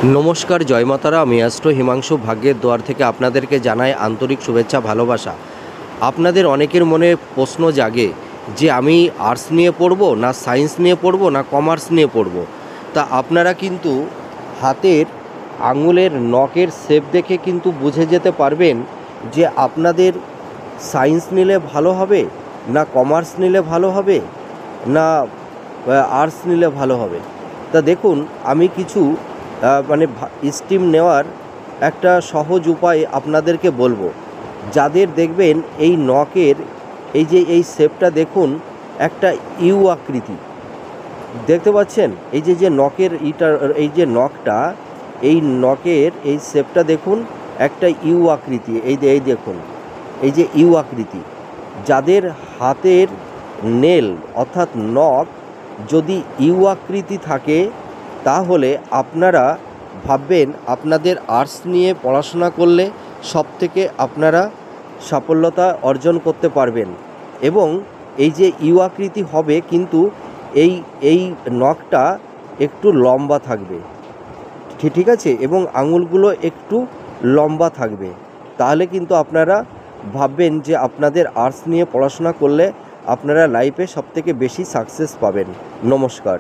নমস্কার, জয় মাতারা। আমি অ্যাস্ট্রো হিমাংশু ভাগ্যের দুয়ার থেকে আপনাদেরকে জানাই আন্তরিক শুভেচ্ছা, ভালোবাসা। আপনাদের অনেকের মনে প্রশ্ন জাগে যে আমি আর্টস নিয়ে পড়ব না সায়েন্স নিয়ে পড়ব না কমার্স নিয়ে পড়ব। তা আপনারা কিন্তু হাতের আঙুলের নখের শেপ দেখে কিন্তু বুঝে যেতে পারবেন যে আপনাদের সায়েন্স নিলে ভালো হবে না কমার্স নিলে ভালো হবে না আর্টস নিলে ভালো হবে। তা দেখুন, আমি কিছু স্টিম নেওয়ার একটা সহজ উপায় আপনাদেরকে বলবো। যাদের দেখবেন এই নখের এই শেপটা দেখুন, একটা ইউ আকৃতি দেখতে পাচ্ছেন। এই যে নখের এই যে নখটা, এই নখের এই শেপটা দেখুন, একটা ইউ আকৃতি। এই দেখুন, এই যে ইউ আকৃতি। যাদের হাতের নেল অর্থাৎ নখ যদি ইউ আকৃতি থাকে, তাহলে আপনারা ভাববেন আপনাদের আর্টস নিয়ে পড়াশোনা করলে সবথেকে আপনারা সাফল্যতা অর্জন করতে পারবেন। এবং এই যে ইউ আকৃতি হবে, কিন্তু এই এই নখটা একটু লম্বা থাকবে, ঠিক আছে, এবং আঙুলগুলো একটু লম্বা থাকবে। তাহলে কিন্তু আপনারা ভাববেন যে আপনাদের আর্টস নিয়ে পড়াশোনা করলে আপনারা লাইফে সবথেকে বেশি সাকসেস পাবেন। নমস্কার।